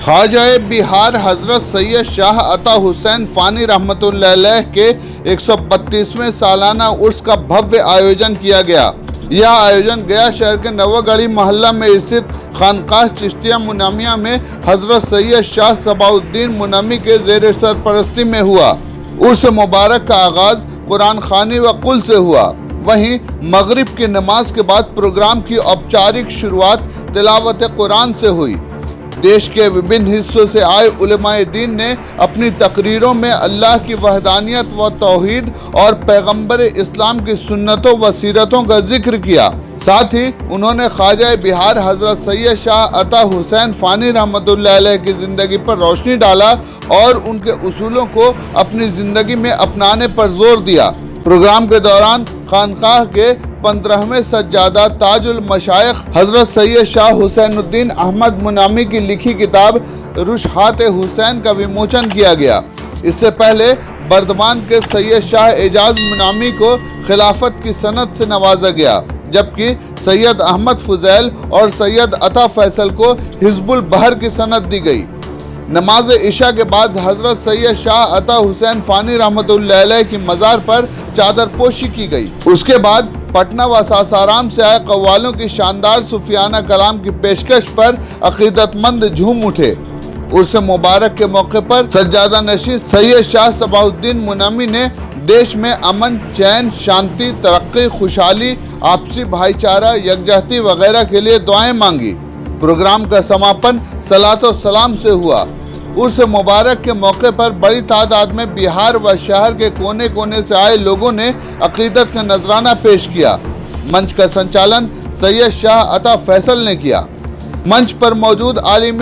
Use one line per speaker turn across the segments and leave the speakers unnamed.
خواجہ بہار حضرت سید شاہ عطا حسین فانی رحمۃ اللہ علیہ کے 132ویں سالانہ عرس کا بھویہ آیوجن کیا گیا۔ یہ آیوجن گیا شہر کے نوگڑھی محلہ میں استھت خانقاہ چشتیہ منامیہ میں حضرت سید شاہ صباح الدین منامی کے زیر سرپرستی میں ہوا۔ عرس مبارک کا آغاز قرآن خوانی و قل سے ہوا۔ وہیں مغرب کی نماز کے بعد پروگرام کی اوپچارک شروعات تلاوت قرآن سے ہوئی۔ دیش کے وبھن حصوں سے آئے علماء دین نے اپنی تقریروں میں اللہ کی وحدانیت و توحید اور پیغمبر اسلام کی سنتوں و سیرتوں کا ذکر کیا۔ ساتھ ہی انہوں نے خواجہ بہار حضرت سید شاہ عطا حسین فانی رحمۃ اللہ علیہ کی زندگی پر روشنی ڈالا اور ان کے اصولوں کو اپنی زندگی میں اپنانے پر زور دیا۔ پروگرام کے دوران خانقاہ کے 15ویں سجادہ تاج المشائخ حضرت سید شاہ حسین الدین احمد منامی کی لکھی کتاب رشحات حسین کا وموچن کیا گیا۔ اس سے پہلے بردمان کے سید شاہ اعجاز منامی کو خلافت کی سند سے نوازا گیا، جبکہ سید احمد فضیل اور سید عطا فیصل کو حزب البحر کی سند دی گئی۔ نماز عشاء کے بعد حضرت سید شاہ عطا حسین فانی رحمۃ اللہ علیہ کی مزار پر چادر پوشی کی گئی۔ اس کے بعد پٹنہ و ساسارام سے آئے قوالوں کی شاندار صوفیانہ کلام کی پیشکش پر عقیدت مند جھوم اٹھے۔ عرس مبارک کے موقع پر سجادہ نشین سید شاہ صباح الدین منامی نے دیش میں امن، چین، شانتی، ترقی، خوشحالی، آپسی بھائی چارہ، یکجہتی وغیرہ کے لیے دعائیں مانگی۔ پروگرام کا سماپن صلاۃ و سلام سے ہوا۔ عرس مبارک کے موقع پر بڑی تعداد میں بہار و شہر کے کونے کونے سے آئے لوگوں نے عقیدت کا نذرانہ پیش کیا۔ منچ کا سنچالن سید شاہ عطا فیصل نے کیا۔ منچ پر موجود عالم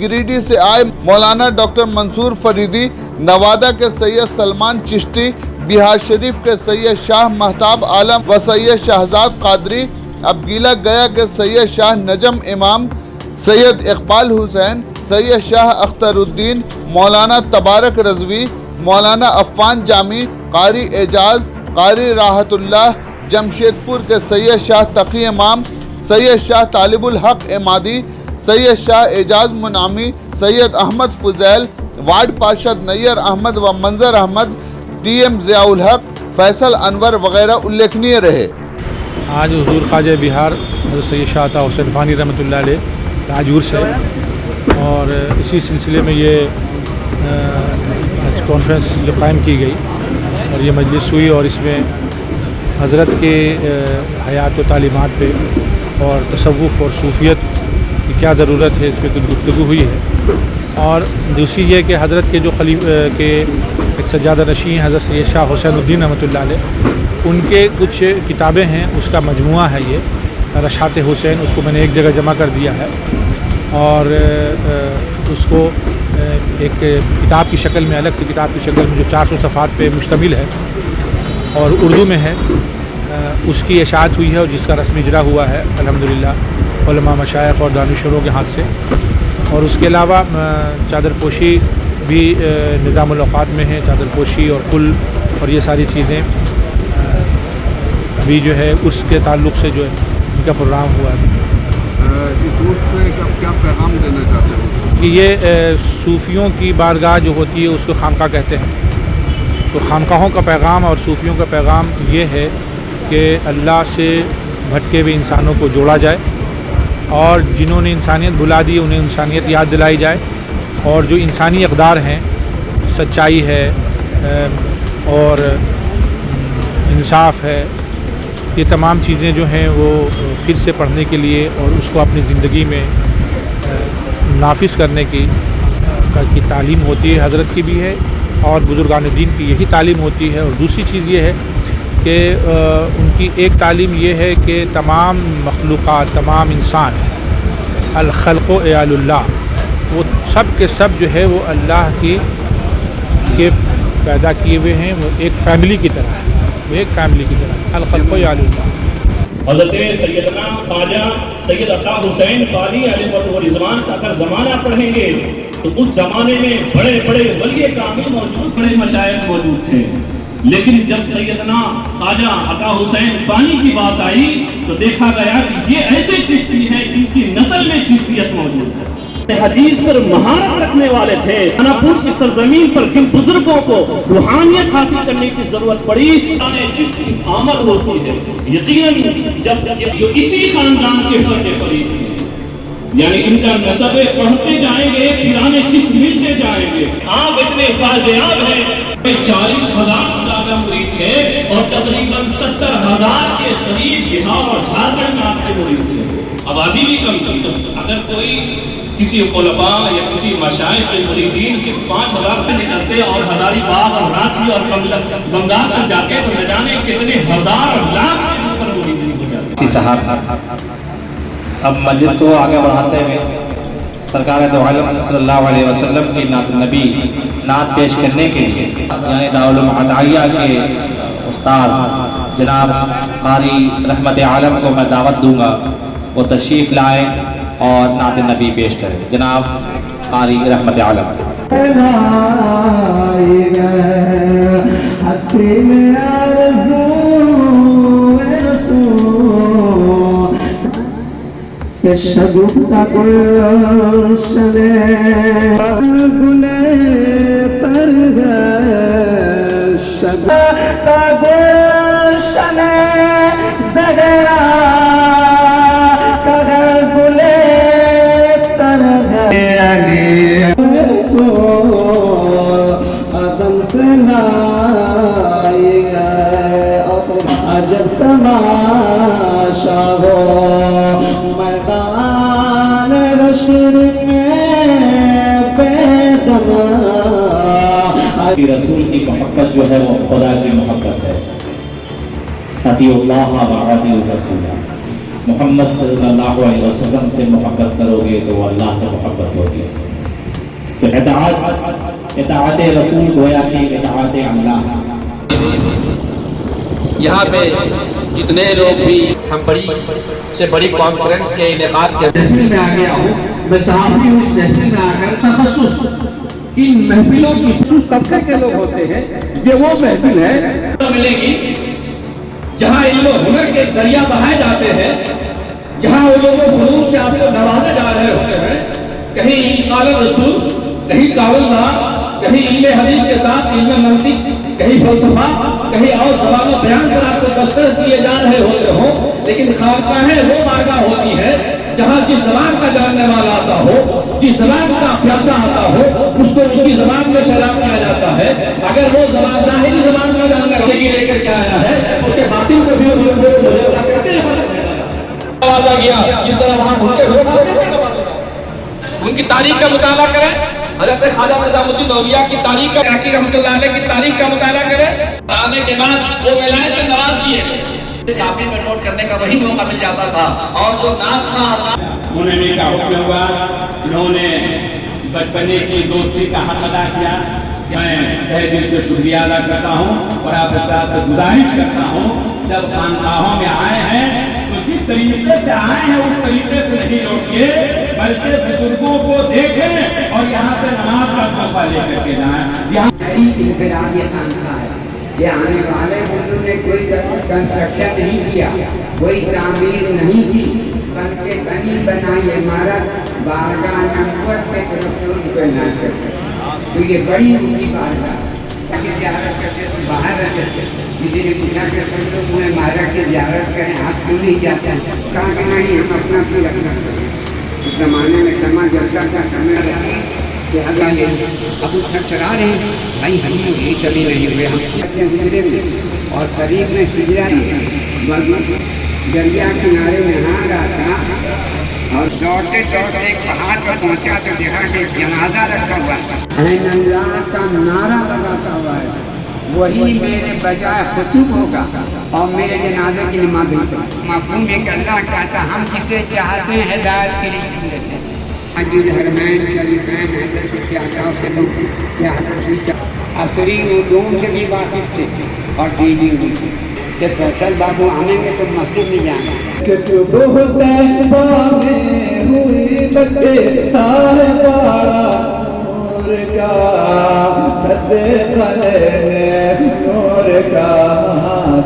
گریڈی سے آئے مولانا ڈاکٹر منصور فریدی، نوادہ کے سید سلمان چشتی، بہار شریف کے سید شاہ مہتاب عالم و سید شہزاد قادری، ابگیلا گیا کے سید شاہ نجم امام، سید اقبال حسین، سید شاہ اختر الدین، مولانا تبارک رضوی، مولانا عفان جامی، قاری اعجاز، قاری راحت اللہ، جمشید پور کے سید شاہ تقی امام، سید شاہ طالب الحق امادی، سید شاہ اعجاز منامی، سید احمد فضیل، وارڈ پارشد نیر احمد و منظر احمد، ڈی ایم ضیاء الحق، فیصل انور وغیرہ الیکھنیہ رہے۔
آج حضور خواجہ بہار حضرت سید شاہ عطا حسین فانی رحمۃ اللہ علیہ آج عرس ہے، اور اسی سلسلے میں یہ کانفرنس جو قائم کی گئی اور یہ مجلس ہوئی، اور اس میں حضرت کے حیات و تعلیمات پہ اور تصوف اور صوفیت کی کیا ضرورت ہے اس پہ کچھ گفتگو ہوئی ہے۔ اور دوسری یہ کہ حضرت کے جو کے ایک سجادہ نشین حضرت سید شاہ حسین الدین رحمۃ اللہ علیہ، ان کے کچھ کتابیں ہیں، اس کا مجموعہ ہے یہ رشحات حسین، اس کو میں نے ایک جگہ جمع کر دیا ہے اور اس کو ایک کتاب کی شکل میں، الگ سے کتاب کی شکل میں جو 400 صفحات پہ مشتمل ہے اور اردو میں ہے، اس کی اشاعت ہوئی ہے اور جس کا رسمی اجرا ہوا ہے الحمدللہ علماء مشائخ اور دانشوروں کے ہاتھ سے۔ اور اس کے علاوہ چادر پوشی بھی نظام الاوقات میں ہے، چادر پوشی اور قل اور یہ ساری چیزیں ابھی جو ہے عرس کے تعلق سے جو ہے ان کا پروگرام ہوا ہے۔
اس عرس سے کیا پیغام دینا چاہتے ہیں؟
کہ یہ صوفیوں کی بارگاہ جو ہوتی ہے اس کو خانقاہ کہتے ہیں، تو خانقاہوں کا پیغام اور صوفیوں کا پیغام یہ ہے کہ اللہ سے بھٹکے ہوئے انسانوں کو جوڑا جائے، اور جنہوں نے انسانیت بھلا دی انہیں انسانیت یاد دلائی جائے، اور جو انسانی اقدار ہیں، سچائی ہے اور انصاف ہے، یہ تمام چیزیں جو ہیں وہ پھر سے پڑھنے کے لیے اور اس کو اپنی زندگی میں نافذ کرنے کی تعلیم ہوتی ہے، حضرت کی بھی ہے اور بزرگان دین کی یہی تعلیم ہوتی ہے۔ اور دوسری چیز یہ ہے کہ ان کی ایک تعلیم یہ ہے کہ تمام مخلوقات، تمام انسان، الخلق و عیال اللہ، وہ سب کے سب جو ہے وہ اللہ کے پیدا کیے ہوئے ہیں، وہ ایک فیملی کی طرح ہے، وہ ایک فیملی کی طرح الخلق و عیال اللہ۔
حضرت سیدنا خواجہ سید عطا حسین فانی علیہ الرضوان کا اگر زمانہ پڑھیں گے تو اس زمانے میں بڑے بڑے ولی کامل موجود، بڑے مشائخ موجود تھے، لیکن جب سیدنا خواجہ عطا حسین فانی کی بات آئی تو دیکھا گیا کہ یہ ایسے چشتی ہیں جن کی نسل میں چشتیت موجود ہے۔ حدیث پر مہارت رکھنے والے تھے. خانپور کی سرزمین پر جن بزرگوں کو روحانیت حاصل کرنے کی ضرورت پڑی، جس کی آمد ہوتی ہے یقیناً جب جو اسی خاندان کے فرد فرید ہیں، یعنی ان کا نسب پڑھتے جائیں گے، پرانے چشت ملتے جائیں گے. آپ اتنے فائزیاب ہیں، 40,000 سے زیادہ مرید تھے اور تقریباً 70,000 کے قریب بہار اور جھارکھنڈ میں آپ کے مرید تھے. آبادی بھی کم تھی. اگر کوئی کسی خلفاء یا کسی مشائخ کے مریدین صرف 5,000 سے نکلتے اور ہزاری باغ اور رانچی اور بنگال تک جاتے تو نہ جانے کتنے ہزار لاکھ سے اوپر مریدین ہو جاتے.
صاحب اب مجلس کو آگے بڑھاتے ہوئے سرکار دو عالم صلی اللہ علیہ وسلم کی نعت نبی نعت پیش کرنے کے لیے یعنی دارالعلوم عطائیہ کے استاد جناب قاری رحمت عالم کو میں دعوت دوں گا وہ تشریف لائیں اور نعت نبی پیش کریں. جناب قاری رحمت عالم.
شگفتہ گلشن گل تر ہے، شگفتہ گلشن زہرا کا گل تر ہے. علی رسول آدم سے لائی گئے اور عجب تماشا ہو میدان حشر میں بیدما.
رسول کی محبت جو ہے وہ خدا کی محبت ہے. اطیع اللہ و اطیع الرسول. محمد صلی اللہ علیہ وسلم سے محبت کرو گے تو وہ اللہ سے محبت ہوگی. تو اطاعت رسول گویا کہ اطاعت اللہ.
یہاں پہ جتنے لوگ بھی ہم بڑی سے بڑی کانفرنس کے انعقاد کے
محفل میں آ گیا ہوں. میں صحافی ہوں. اس محفل میں آ کر تخصص ان محفلوں کی خصوص طبقے کے لوگ ہوتے ہیں. یہ وہ محفل ہے
ملے گی جہاں علم و ہنر کے دریا بہائے جاتے ہیں، جہاں علوم و فنون سے آپ کو نوازے جا رہے ہوتے ہیں. کہیں قال رسول، کہیں قال اللہ، کہیں علم حدیث کے ساتھ علم منطق، کہیں فلسفہ، کہیں اور زبان و بیان پر آپ کو دسترس دیے جا رہے ہوتے ہوں. لیکن خانقاہیں وہ بارگاہ ہوتی ہے جہاں جس زبان کا جاننے والا آتا ہو، جس زبان کا پیاسا آتا ہو، اس کو اس کی زبان میں سلام کیا جاتا ہے. اگر وہ زبان ظاہری زبان کا جاننے والے لے کر کے آیا ہے، اس کے باطن کو بھی نوازا گیا جس طرح وہاں ہوتے ہوئے
ان کی تاریخ کا مطالعہ کریں. حضرت خواجہ نظام الدین اولیاء کی تاریخ کا، رحمۃ اللہ علیہ کی تاریخ کا مطالعہ کریں. آنے کے بعد وہ ولایت سے نواز کیے گئے. کاپی میں نوٹ کرنے کا وہی موقع مل جاتا تھا. اور جو ناز خواہ
انہوں نے کا حکم ہوا، انہوں نے بچپنے کی دوستی کا حق ادا کیا. میں تہہ دل سے شکریہ ادا کرتا ہوں اور آپ سے گزارش کرتا ہوں جب خانقاہوں میں آئے ہیں تو جس طریقے سے آئے ہیں اس طریقے سے نہیں لوٹیے، بلکہ بزرگوں کو دیکھیں اور یہاں سے نماز کا تحفہ لے کر کے جائیں. یہاں
انفرادی خانقاہ ہے. یہ آنے والے ملک نے کوئی کنسٹرکشن نہیں کیا، کوئی تعمیر نہیں کی، بلکہ بنی بنائی عمارت بارگاہ نبوت کے رسول کو ناشر ہے. تو یہ بڑی اونچی بارگاہ زیارت کرتے تو باہر رہتے تھے. کسی نے پوچھا کہ تم لوگ انہیں مارا کے زیارت کریں، آپ کیوں نہیں جاتے ہیں؟ کہا کہ نہیں، ہم اپنا بھی رکھنا چاہتے. اس زمانے میں سما جلتا تھا، سمے رہی کہ اب اس سرا رہے ہیں بھائی ہم یہ کبھی نہیں ہوئے. ہم ہجرے میں اور قریب میں ہجرا دریا کنارے میں نہا رہا تھا اور دوڑتے دوڑتے ایک پہاڑ پر پہنچا تو دیکھا کہ ایک جنازہ رکھا ہوا ہے. اللہ کا نعرہ لگاتا ہوا ہے، وہی میرے بجائے خطوب ہوگا اور میرے جنازے کی نماز ہوگا. مفہوم یہ کہ اللہ کہتا ہم کسے چاہتے ہیں ہدایت کے لیے چن لیتے ہیں. حجر حرمین شریفین حضرت کے آقا سے لوگ کیا حضرت عصری علوم سے بھی واقف تھے اور دینی علوم سے کہ فیصل بابو آنے گے تو مسجد میں جانا.
کہ صبح طیبہ میں ہوئی بٹے تار پارا نور کا صدقہ لینے، نور کا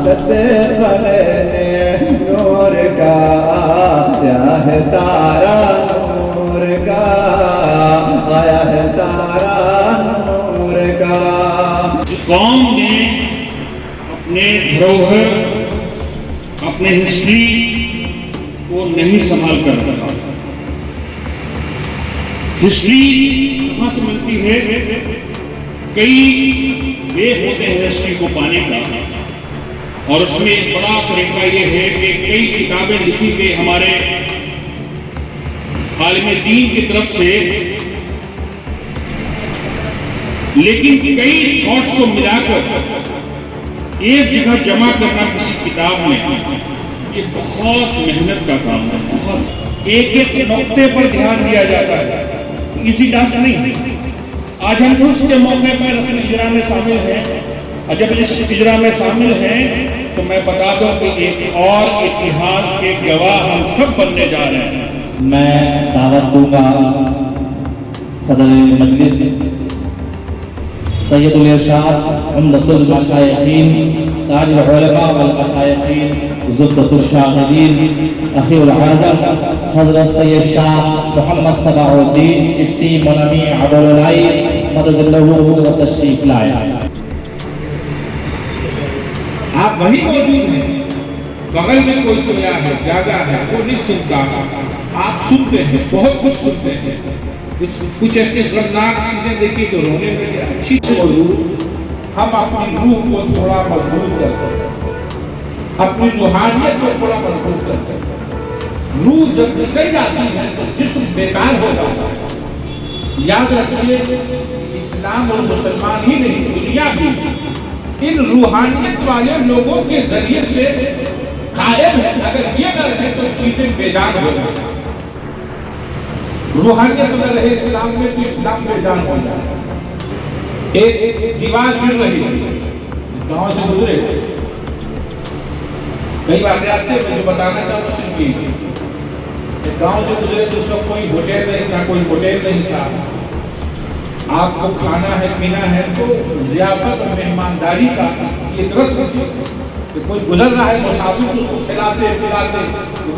صدقہ لینے، نور کا کیا ہے تارا نور کا
آیا ہے تارا نور کا.
قوم نے اپنے دھروہر اپنے ہسٹری کو نہیں سنبھال کر رکھا. ہسٹری کہاں سے ملتی ہے؟ کئی وے ہوتے ہیں ہسٹری کو پانے کا، اور اس میں ایک بڑا طریقہ یہ ہے کہ کئی کتابیں لکھی گئی ہمارے عالم دین کی طرف سے، لیکن کئی تھاٹس کو ملا کر ایک جگہ جمع کرنا کسی کتاب میں یہ بہت محنت کا کام ہے. بہت ایک ایک نقطے پر دھیان دیا جاتا ہے، اسی ٹاسک نہیں. آج ہم اس کے موقع پر رسم اجرا میں شامل ہیں، اور جب اس اجرا میں شامل ہیں تو میں بتا دوں کہ ایک اور اتہاس کے گواہ ہم سب بننے جا رہے ہیں.
میں دعوت دوں گا صدر مجلس سید الارشاد عمدۃ المشائخین تاج العلماء والمشائخین زبدۃ الشاہدین اخی العظم حضرت سید شاہ محمد صباح الدین چشتی منمی عبدالعائی مدد اللہ و تشریف لائے.
آپ وہی موجود ہیں، بغل میں کوئی سویا ہے، جاگا ہے، وہ نہیں سنتا، آپ سنتے ہیں، بہت کچھ سنتے ہیں. کچھ ایسے غمناک چیزیں دیکھی تو رونے میں اچھی موجود. ہم اپنی روح کو تھوڑا مضبوط کرتے ہیں، اپنی روحانیت کو تھوڑا مضبوط کرتے ہیں. روح جب نکل جاتی ہے تو جسم بیکار ہو جاتا ہے. یاد رکھیے اسلام اور مسلمان ہی نہیں، دنیا بھی ان روحانیت والے لوگوں کے ذریعے سے قائم ہے. اگر یہ نہ رہے تو چیزیں بیجان ہو جائیں. روحانیت نہ رہے اسلام میں تو اسلام بیجان ہو جائے. ایک دیوار گر رہی ہے، گاؤں سے گزرے کئی واقعات تھے، میں جو بتانا چاہتا ہوں صرف گاؤں سے گزرے تو اس وقت کوئی ہوٹل نہیں تھا، کوئی ہوٹل نہیں تھا. آپ کو کھانا ہے پینا ہے تو ضیافت اور مہمانداری کا ایک رسم کہ کوئی گزر رہا ہے مسافر کو اس کو کھلاتے پلاتے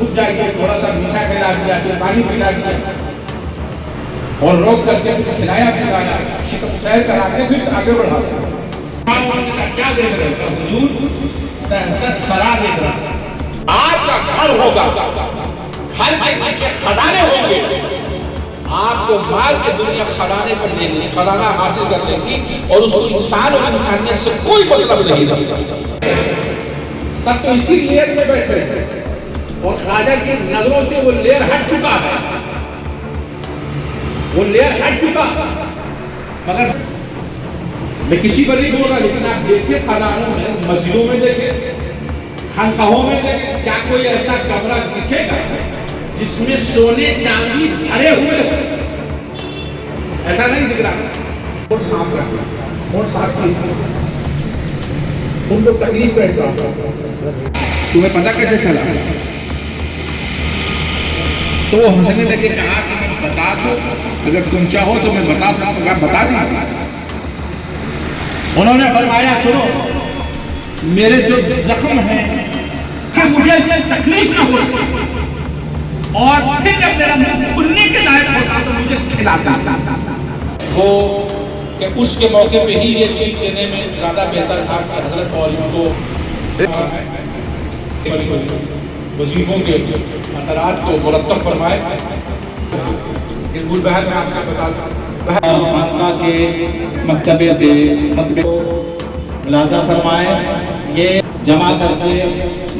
رک جائیے، تھوڑا سا میٹھا کھلا دیا، پانی پلا دیا اور روک کر کے کھلایا پلایا، شکم سیر کرا کے پھر آگے بڑھاتے. کیا دیکھ رہے ہیں حضور؟ سرا دیکھ رہا. آپ کا گھر ہوگا، گھر کے نیچے خزانے ہوں گے. آپ کو مال کے دنیا خزانے پر لے لیں، خزانہ حاصل کر لیں گی، اور اس کو انسان اور انسانیت سے کوئی مطلب نہیں رہے. سب تو اسی لیئر میں بیٹھے ہیں، اور خواجہ کی نظروں سے وہ لیئر ہٹ چکا ہے، وہ لیئر ہٹ چکا. مگر میں کسی پر نہیں بول رہا، لیکن آپ دیکھیں خزانوں میں، مسجدوں میں دیکھیں، خانقاہوں میں دیکھیں، کیا کوئی ایسا کمرہ دکھے گا جس میں سونے چاندی بھرے ہوئے ہو؟ ایسا نہیں دکھ رہا. اور صاف رکھنا، اور صاف رکھنا. ان کو تکلیف کا احساس ہو. تمہیں پتہ کیسے چلا؟ تو وہ ہنسنے لگے، کہا کہ میں بتا دو، اگر تم چاہو تو میں بتا دوں. بتا دوں. انہوں نے فرمایا سنو، میرے جو زخم ہیں کہ مجھے اس سے تکلیف نہ ہو، اور پھر جب میرا منہ کھلنے کے لائق ہوتا تو مجھے کھلاتا. وہ کہ اس کے موقع پہ ہی یہ چیز دینے میں زیادہ بہتر تھا کہ حضرت مولوی کو وظیفوں کے اثرات کو مرتب فرمائے. اس گل بہر میں آپ سے بتا دوں
خانقاہ کے مکتبے سے ملازہ فرمائے، یہ جمع کر کے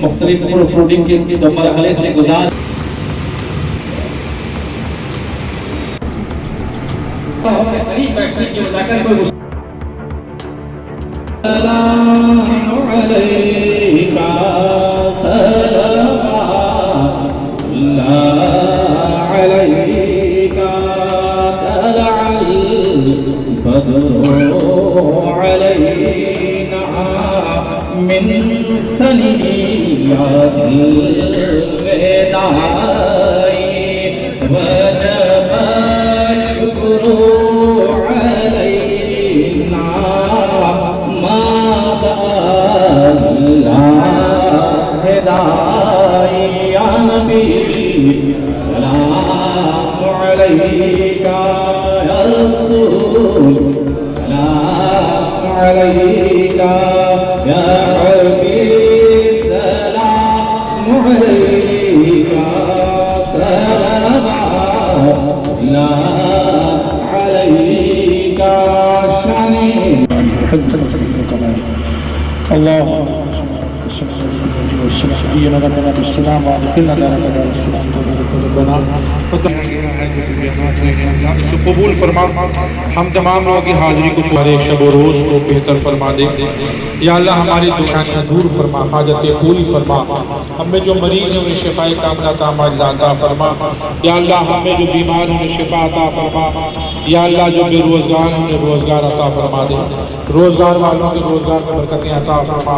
مختلف پروف ریڈنگ کے دو مرحلے سے گزار. سلام علیکہ سلام اللہ علیکہ طلع البدر علینا من ثنیات الوداع وجب الشکر یا نبی سلام علیکہ
سبحانك ربنا بالسلام وادخلنا دار السلام ربنا اس کو قبول فرما. ہم تمام لوگوں کی حاضری کو تمہارے شب و روز کو بہتر فرما دے. یا اللہ ہماری دشواریاں دور فرما, حاجتیں پوری فرما. ہم میں جو مریض ہیں انہیں شفائے کاملہ عاجلہ عطا فرما. یا اللہ ہم میں جو بیمار ہیں انہیں شفا عطا فرما. یا اللہ جو بے روزگار ہیں انہیں روزگار عطا فرما دے. روزگار والوں کے روزگار میں برکتیں عطا فرما.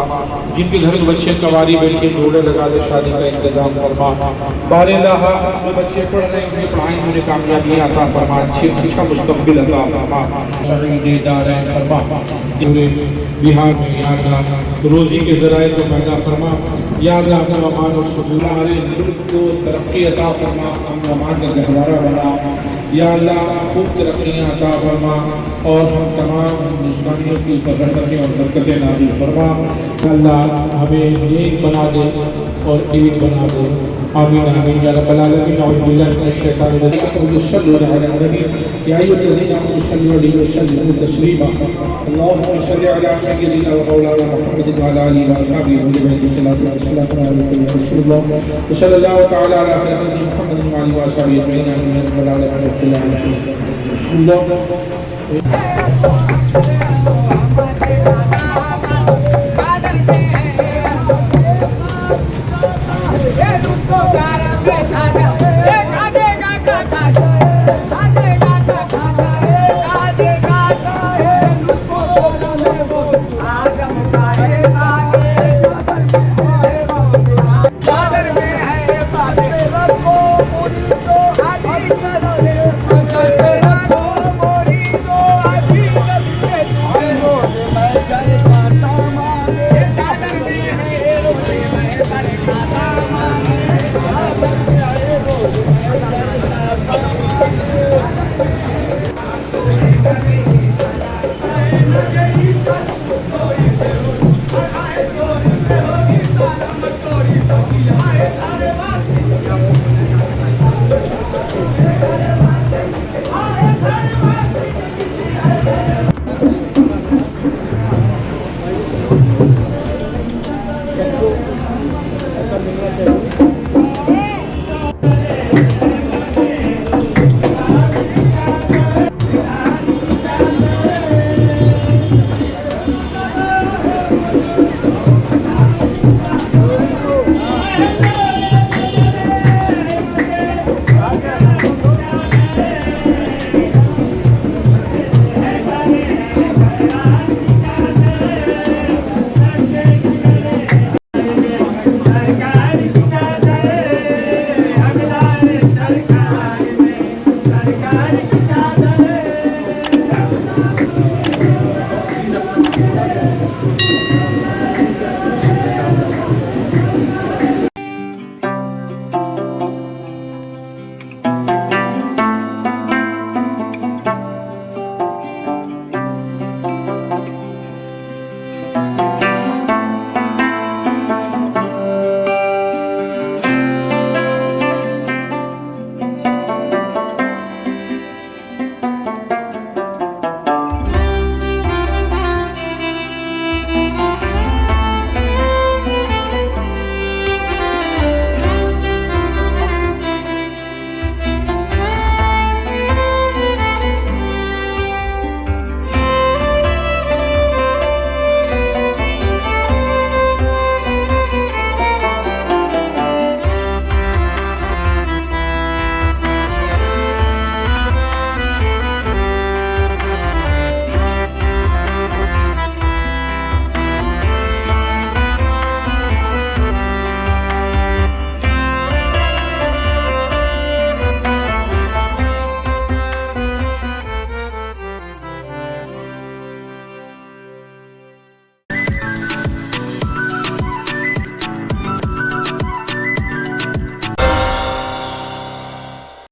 جن کے گھر کے بچے کواری بیٹھے جوڑے لگا دے, شادی کا انتظام فرما. بار اللہ جو بچے پڑھ رہے ہیں انہیں پڑھائی میں انہیں کامیابی عطا فرما. اچھا مستقبل عطا فرما. دارین فرما. پورے بہار میں یا اللہ روزی کے ذرائع کو پیدا فرما. یا اللہ اپنا امان اور سکون ہمارے ملک کو ترقی عطا فرما, امن امان کا گہوارہ بنا. یا اللہ خوب ترقیاں عطا فرما اور ہم تمام ہندوستانیوں کی اوپر رحمتیں اور برکتیں نازل فرما. اللہ ہمیں ایک بنا دے اور ایک بنا دے. آمین آمین یا رب العالمین. اعوذ باللہ من الشیطان الرجیم. صلی اللہ علیہ وسلم. یا ایھا الذین آمنوا صلوا علیہ وسلموا تسلیما. اللهم صل علی سیدنا و مولانا محمد وعلی آلہ وصحبہ وسلم. رسول اللہ صلی اللہ تعالی علی سیدنا محمد وعلی وصحبہ اجمعین. آمین رب العالمین. رسول اللہ